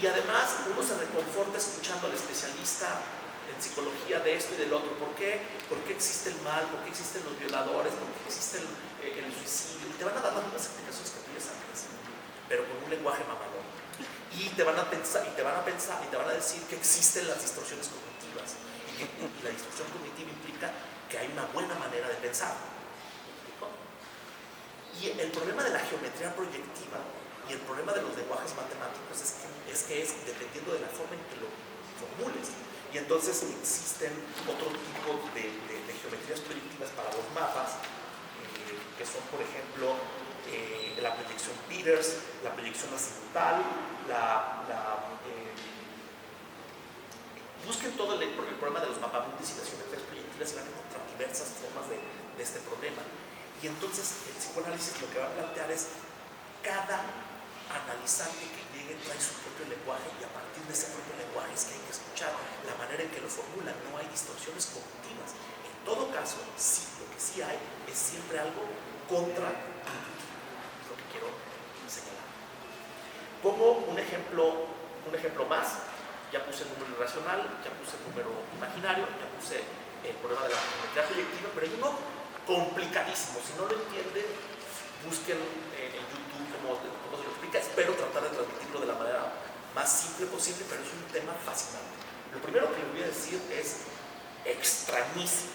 Y además uno se reconforta escuchando al especialista en psicología de esto y del otro. ¿Por qué existe el mal? ¿Por qué existen los violadores? ¿Por qué existe el suicidio? Y te van a dar las mismas explicaciones que tú ya sabes, pero con un lenguaje mamador. Y te van a decir que existen las distorsiones cognitivas. Y la distorsión cognitiva implica que hay una buena manera de pensar. Y el problema de la geometría proyectiva y el problema de los lenguajes matemáticos es que dependiendo de la forma en que lo formules. Y entonces existen otro tipo de geometrías proyectivas para los mapas, que son, por ejemplo, la proyección Peters, la proyección azimutal, busquen todo el problema de los mapamundis y las geometrías proyectivas y van a encontrar diversas formas de este problema. Y entonces el psicoanálisis lo que va a plantear es cada analizante que llegue trae su propio lenguaje y a partir de ese propio lenguaje es que hay que escuchar la manera en que lo formulan. No hay distorsiones cognitivas. En todo caso, sí, lo que sí hay es siempre algo contraintuitivo. Es lo que quiero señalar. Pongo un ejemplo más. Ya puse el número irracional, ya puse el número imaginario, ya puse el problema de la geometría proyectiva, pero hay uno complicadísimo. Si no lo entienden, busquen en YouTube cómo se lo explica. Espero tratar de transmitirlo de la manera más simple posible, pero es un tema fascinante. Lo primero que les voy a decir es extrañísimo.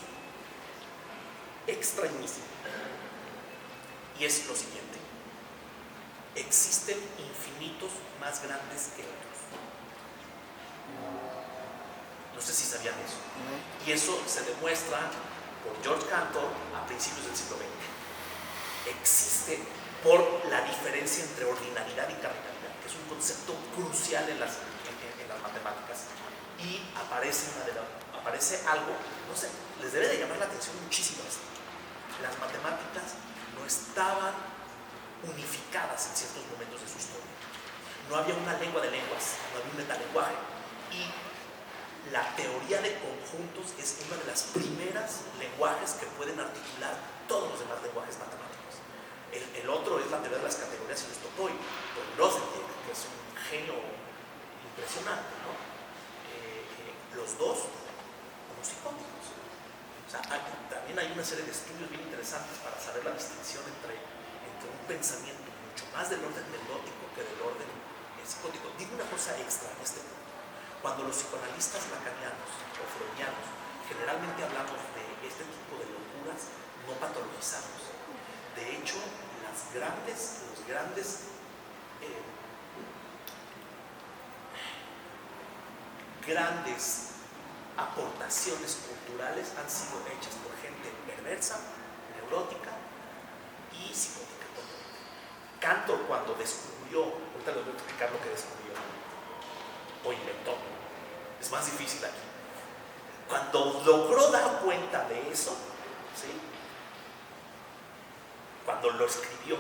Extrañísimo. Y es lo siguiente. Existen infinitos más grandes que otros. No sé si sabían eso. Y eso se demuestra por George Cantor a principios del siglo XX. Existe por la diferencia entre ordinalidad y cardinalidad, que es un concepto crucial en las matemáticas. Y aparece algo, no sé, les debe de llamar la atención muchísimo esto. Las matemáticas no estaban unificadas en ciertos momentos de su historia. No había una lengua de lenguas, no había un metalenguaje. Y la teoría de conjuntos es una de las primeras lenguajes que pueden articular todos los demás lenguajes matemáticos. El otro es la teoría de las categorías y los Topoi, por Grothendieck, que es un genio impresionante, ¿no? Los dos como psicóticos. O sea, también hay una serie de estudios bien interesantes para saber la distinción entre un pensamiento mucho más del orden melódico que del orden psicótico. Digo una cosa extra en este punto. Cuando los psicoanalistas lacanianos o freudianos generalmente hablamos de este tipo de locuras no patologizados. De hecho, los grandes aportaciones culturales han sido hechas por gente perversa, neurótica y psicótica. Cantor, cuando descubrió, ahorita les voy a explicar lo que descubrió o inventó, es más difícil aquí. Cuando logró dar cuenta de eso, ¿sí? Cuando lo escribió,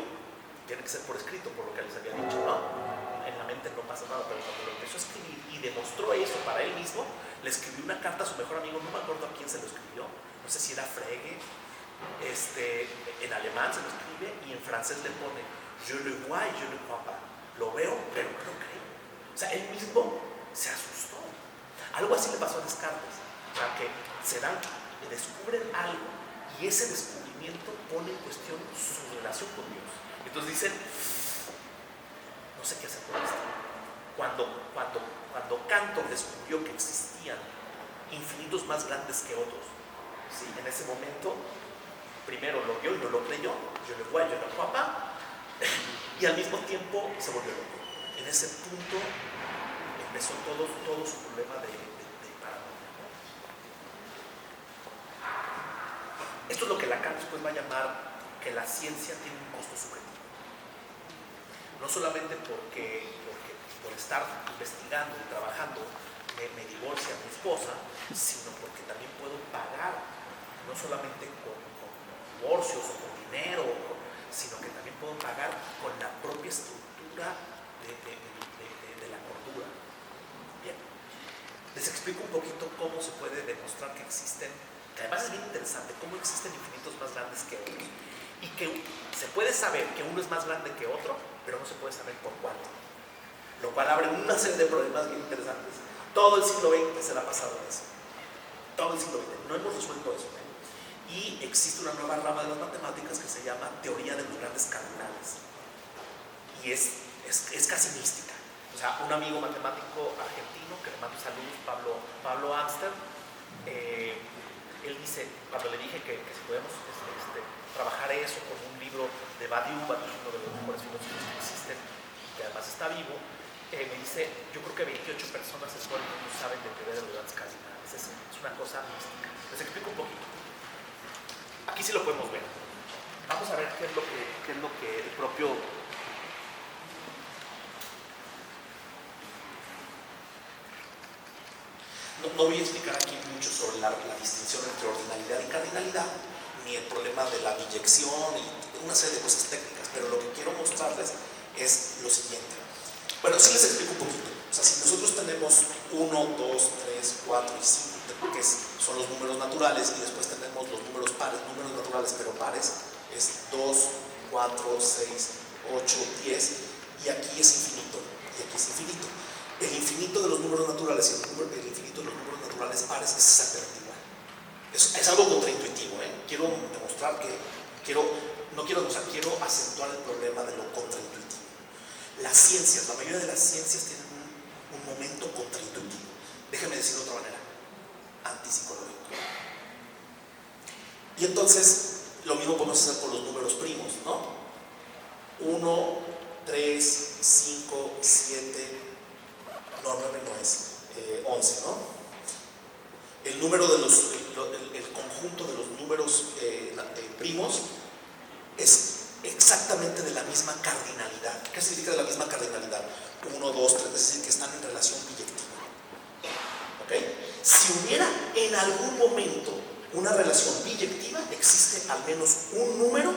tiene que ser por escrito, por lo que les había dicho, ¿no? En la mente no pasa nada, pero cuando lo empezó a escribir y demostró eso para él mismo, le escribió una carta a su mejor amigo, no me acuerdo a quién se lo escribió, no sé si era Frege, en alemán se lo escribe y en francés le pone je le vois et je ne crois pas. Lo veo, pero no lo creo. O sea, él mismo se asustó. Algo así le pasó a Descartes. O sea, que descubren algo y ese descubrimiento pone en cuestión su relación con Dios. Entonces dicen, no sé qué hacer con esto. Cuando Cantor descubrió que existían infinitos más grandes que otros. ¿Sí? En ese momento, primero lo vio y no lo creyó, yo le voy, yo le papá, y al mismo tiempo se volvió loco. En ese punto empezó todo su problema de paranoia, ¿no? Esto es lo que Lacan después va a llamar que la ciencia tiene un costo subjetivo. No solamente porque por estar investigando y trabajando me divorcia a mi esposa, sino porque también puedo pagar, no solamente con divorcios o con dinero, sino que también puedo pagar con la propia estructura de la cordura. Bien, les explico un poquito cómo se puede demostrar que existen, que además es bien interesante, cómo existen infinitos más grandes que otros, y que se puede saber que uno es más grande que otro, pero no se puede saber por cuánto, lo cual abre una serie de problemas bien interesantes. Todo el siglo XX se le ha pasado en eso, todo el siglo XX, no hemos resuelto eso, ¿eh? Y existe una nueva rama de las matemáticas que se llama teoría de los grandes cardinales, y es casi mística. O sea, un amigo matemático argentino que le mando saludos, Pablo Amster, él dice, cuando le dije que si podemos trabajar eso con un libro de Badiou, uno de los mejores filósofos que existen, que además está vivo, me dice, yo creo que 28 personas en todo el mundo saben de teoría de los grandes cardinales. Es una cosa mística. Les explico un poquito. Aquí sí lo podemos ver. Vamos a ver qué es lo que el propio... No voy a explicar aquí mucho sobre la distinción entre ordinalidad y cardinalidad, ni el problema de la biyección y una serie de cosas técnicas, pero lo que quiero mostrarles es lo siguiente. Bueno, sí les explico un poquito. O sea, si nosotros tenemos 1, 2, 3, 4 y 5, que son los números naturales, y después tenemos los números pares, números naturales pero pares, es 2, 4, 6, 8, 10, y aquí es infinito, y aquí es infinito. El infinito de los números naturales y el infinito de los números naturales pares es exactamente igual. Es algo contraintuitivo, ¿eh? Quiero demostrar quiero acentuar el problema de lo contraintuitivo. Las ciencias, la mayoría de las ciencias tienen un momento contraintuitivo. Déjenme decirlo de otra manera, antipsicológico. Y entonces, lo mismo podemos hacer con los números primos, ¿no? 1, 3, 5, 7, no, 9 no es, 11, ¿no? El número de el conjunto de los números primos es exactamente de la misma cardinalidad. ¿Qué significa de la misma cardinalidad? 1, 2, 3, es decir, que están en relación biyectiva. ¿Ok? Si hubiera en algún momento una relación biyectiva, existe al menos un número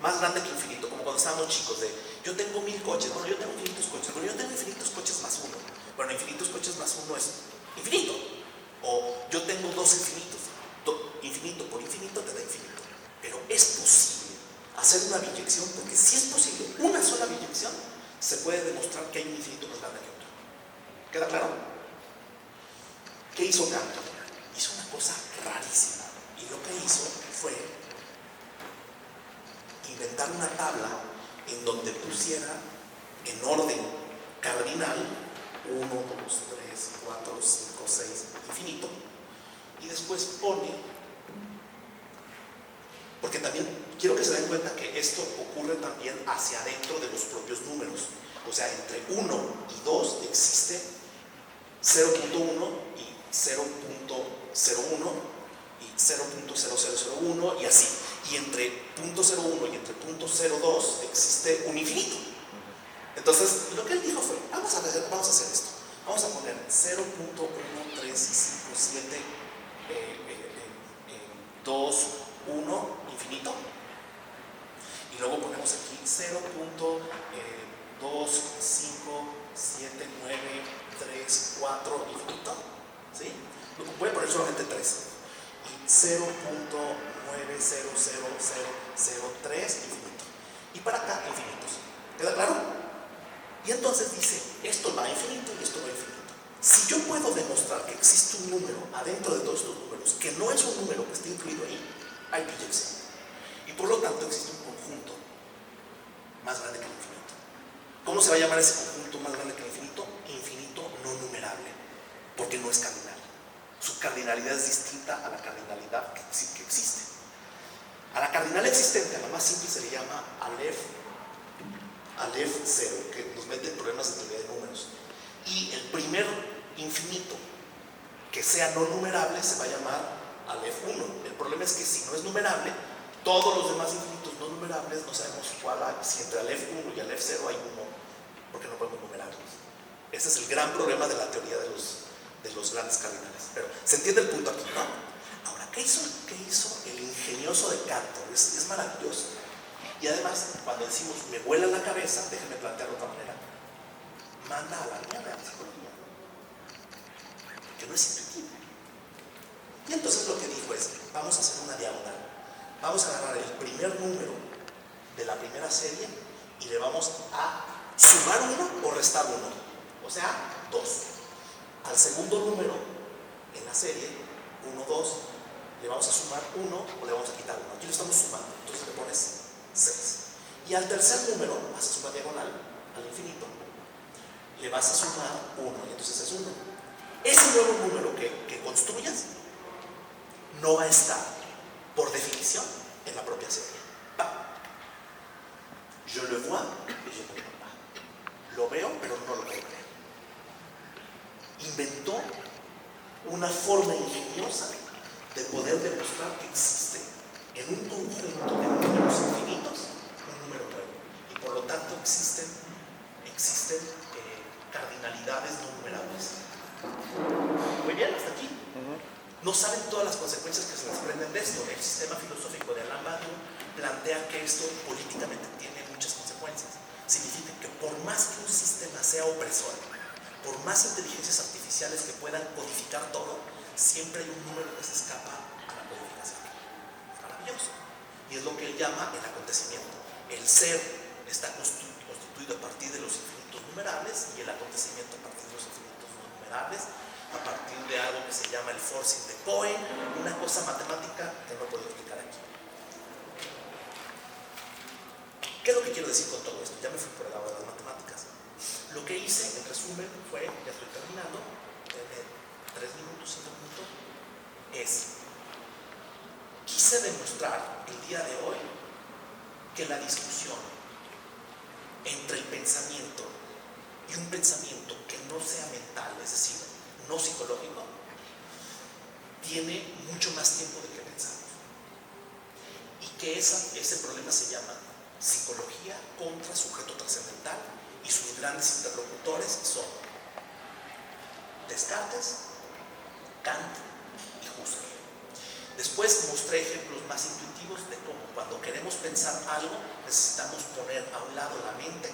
más grande que infinito, como cuando estábamos chicos, de yo tengo 1000 coches, bueno, yo tengo infinitos coches, pero yo tengo infinitos coches más uno. Bueno, infinitos coches más uno es infinito. O yo tengo 2 infinitos. Infinito por infinito te da infinito. Pero es posible hacer una biyección, porque si es posible, una sola biyección, se puede demostrar que hay un infinito más grande que otro. ¿Queda claro? ¿Qué hizo Kant? Hizo una cosa rarísima. Y lo que hizo fue inventar una tabla en donde pusiera en orden cardinal 1, 2, 3, 4, 5, 6, infinito, y después pone, porque también quiero que se den cuenta que esto ocurre también hacia adentro de los propios números. O sea, entre 1 y 2 existe 0.1 y 0.01 y 0.0001 y así. Y entre 0.01 y entre 0.02 existe un infinito. Entonces, lo que él dijo fue, vamos a hacer esto. Vamos a poner 0.1357 2, 1, infinito. Y luego ponemos aquí 0.257934 infinito. ¿Sí? Voy a poner solamente 3. Y 0.9000003 infinito. Y para acá, infinitos. ¿Queda claro? Y entonces dice, esto va a infinito y esto va a infinito. Si yo puedo demostrar que existe un número adentro de todos estos números, que no es un número que esté incluido ahí, hay biyección. Y por lo tanto existe un conjunto más grande que el infinito. ¿Cómo se va a llamar ese conjunto más grande que el infinito? Infinito no numerable, porque no es cardinal. Su cardinalidad es distinta a la cardinalidad que existe. A la cardinal existente, a la más simple, se le llama Aleph 0, que nos mete en problemas de teoría de números. Y el primer infinito que sea no numerable se va a llamar Aleph 1. El problema es que si no es numerable, todos los demás infinitos no numerables no sabemos cuál hay. Si entre Aleph 1 y Aleph 0 hay uno, porque no podemos numerarlos. Ese es el gran problema de la teoría de los grandes cardinales. Pero se entiende el punto aquí, ¿no? Ahora, ¿qué hizo el ingenioso de Cantor? Es maravilloso. Y además, cuando decimos me vuela la cabeza, déjenme plantearlo de otra manera, manda a la mierda a la psicología, porque no es intuitivo. Y entonces lo que dijo es, vamos a hacer una diagonal. Vamos a agarrar el primer número de la primera serie y le vamos a sumar 1 o restar 1. O sea, 2. Al segundo número en la serie, 1, 2, le vamos a sumar 1 o le vamos a quitar 1. Aquí lo estamos sumando, entonces le pones 6. Y al tercer número, vas a sumar diagonal al infinito, le vas a sumar 1 y entonces es 1. Ese nuevo número que construyas no va a estar, por definición, en la propia serie. Je le vois et je ne le vois pas. Lo veo, pero no lo puedo ver. Inventó una forma ingeniosa de poder demostrar que existe en un conjunto de números infinitos un número nuevo. Y por lo tanto existen cardinalidades no numerables. Muy bien, hasta aquí. No saben todas las consecuencias que se desprenden de esto. El sistema filosófico de Alain Badiou plantea que esto políticamente tiene muchas consecuencias. Significa que por más que un sistema sea opresor, por más inteligencias artificiales que puedan codificar todo, siempre hay un número que se escapa a la codificación. Es maravilloso. Y es lo que él llama el acontecimiento. El ser está constituido a partir de los infinitos numerables y el acontecimiento a partir de los infinitos no numerables, a partir de algo que se llama el forcing de Cohen, una cosa matemática que no puedo explicar aquí. ¿Qué es lo que quiero decir con todo esto? Ya me fui por el lado de las matemáticas. Lo que hice, en resumen, fue, ya estoy terminando, 3 minutos, 5 minutos, quise demostrar el día de hoy que la discusión entre el pensamiento y un pensamiento que no sea mental, es decir, no psicológico, tiene mucho más tiempo de que pensamos. Y que ese problema se llama psicología contra sujeto trascendental, y sus grandes interlocutores son Descartes, Kant y Husserl. Después mostré ejemplos más intuitivos de cómo cuando queremos pensar algo necesitamos poner a un lado la mente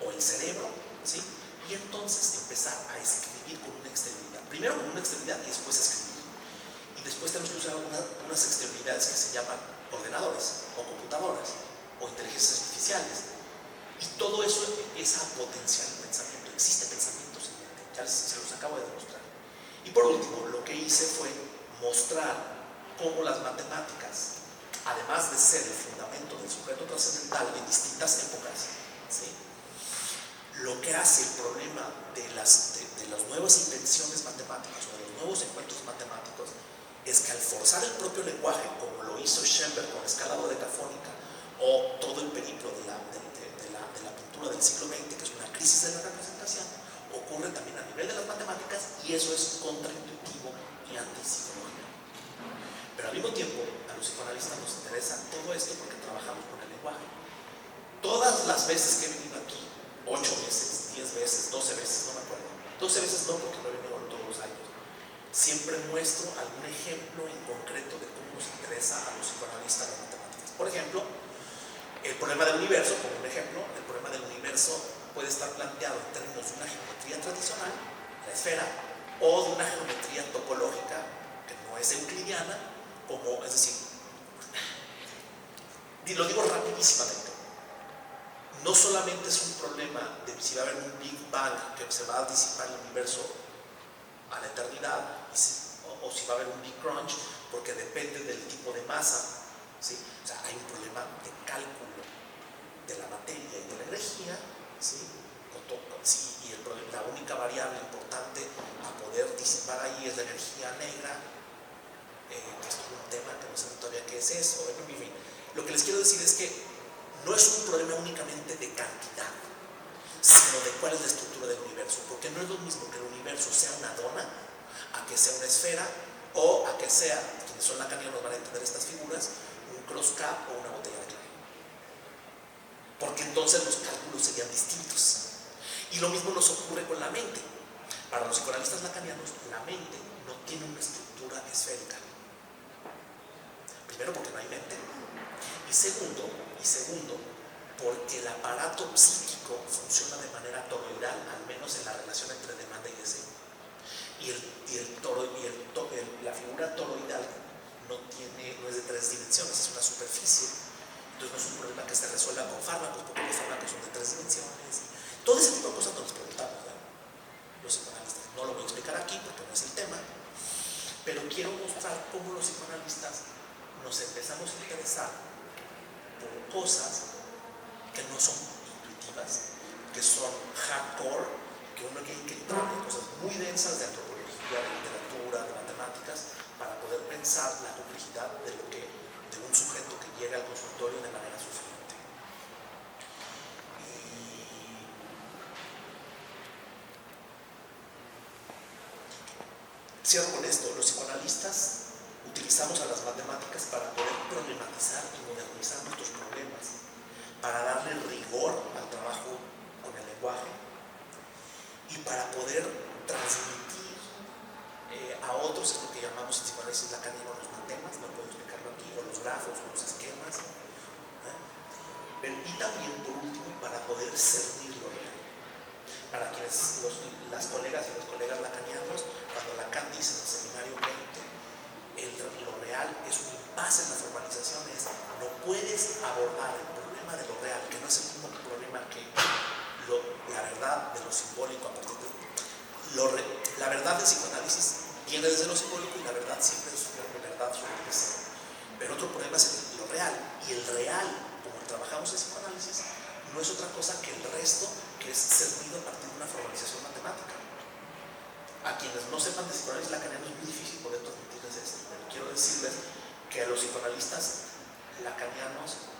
o el cerebro, ¿sí? Y entonces empezar a escribir con una exterioridad. Primero con una exterioridad y después escribir. Y después tenemos que usar unas exterioridades que se llaman ordenadores o computadoras o inteligencias artificiales. Y todo eso es a potenciar el pensamiento. Existe pensamiento sin mente. Ya se los acabo de demostrar. Y por último, lo que hice fue mostrar cómo las matemáticas, además de ser el fundamento del sujeto trascendental en distintas épocas, ¿sí? Lo que hace el problema de las nuevas invenciones matemáticas o de los nuevos encuentros matemáticos es que al forzar el propio lenguaje, como lo hizo Schoenberg con la escala dodecafónica o todo el periplo de la pintura del siglo XX, que es una crisis de la representación, ocurre también a nivel de las matemáticas, y eso es contraintuitivo y antipsicológico. Pero al mismo tiempo, a los psicoanalistas nos interesa todo esto porque trabajamos con el lenguaje. Todas las veces que he venido aquí, 8 veces, 10 veces, 12 veces, no me acuerdo. 12 veces no, porque no he venido todos los años. Siempre muestro algún ejemplo en concreto de cómo nos interesa a los psicoanalistas las matemáticas. Por ejemplo, el problema del universo, como un ejemplo, el problema del universo puede estar planteado en términos de una geometría tradicional, la esfera, o de una geometría topológica que no es euclidiana, como, es decir, lo digo rapidísimamente, no solamente es un problema de si va a haber un Big Bang que se va a disipar el universo a la eternidad, o si va a haber un Big Crunch, porque depende del tipo de masa, ¿sí? O sea, hay un problema de cálculo de la materia y de la energía, ¿sí? Y la única variable importante a poder disipar ahí es la energía negra,
no saben todavía qué es eso, en fin. Lo que les quiero decir es que no es un problema únicamente de cantidad, sino de cuál es la estructura del universo, porque no es lo mismo que el universo sea una dona, a que sea una esfera, o a que sea, quienes son lacanianos van a entender estas figuras, un cross cap o una botella de clavo. Porque entonces los cálculos serían distintos. Y lo mismo nos ocurre con la mente. Para los psicoanalistas lacanianos, la mente no tiene una estructura esférica. Primero, porque no hay mente. Y segundo, porque el aparato psíquico funciona de manera toroidal, al menos en la relación entre demanda y deseo. La figura toroidal no es de 3 dimensiones, es una superficie. Entonces no es un problema que se resuelva con fármacos, porque los fármacos son de 3 dimensiones. Todo ese tipo de cosas nos preguntamos, ¿no? Los psicoanalistas. No lo voy a explicar aquí porque no es el tema, pero quiero mostrar cómo los psicoanalistas nos empezamos a interesar por cosas que no son intuitivas, que son hardcore, que uno tiene que entrar en cosas muy densas de antropología, de literatura, de matemáticas, para poder pensar la complejidad de un sujeto que llega al consultorio de manera suficiente. Cierro con esto. Los psicoanalistas utilizamos a las matemáticas para poder problematizar y modernizar nuestros problemas, para darle rigor al trabajo con el lenguaje y para poder transmitir a otros, es lo que llamamos en psicoanálisis lacaniano los matemas, no puedo explicarlo aquí, o los grafos, o los esquemas, y también por último para poder servir lo real. Para quienes las colegas y los colegas lacanianos, cuando Lacan dice en el seminario 20, lo real es un impasse en la formalización, no puedes abordar el problema de lo real, que no es el mismo problema que la verdad de lo simbólico a partir de la verdad del psicoanálisis viene desde lo simbólico y la verdad siempre es una verdad sobre el deseo. Pero otro problema es lo real, y el real, como trabajamos en psicoanálisis, no es otra cosa que el resto que es servido a partir de una formalización matemática. A quienes no sepan de psicoanálisis lacaniano es muy difícil poder transmitirles esto, pero quiero decirles que a los psicoanalistas lacanianos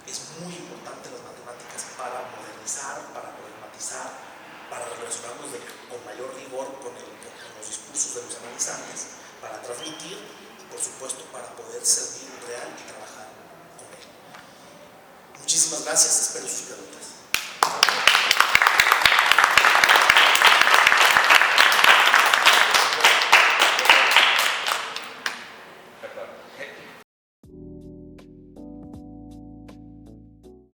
es muy importante las matemáticas para modernizar, para problematizar, para relacionarnos con mayor rigor con los discursos de los analizantes, para transmitir y por supuesto para poder servir real y trabajar con él. Muchísimas gracias, espero sus preguntas.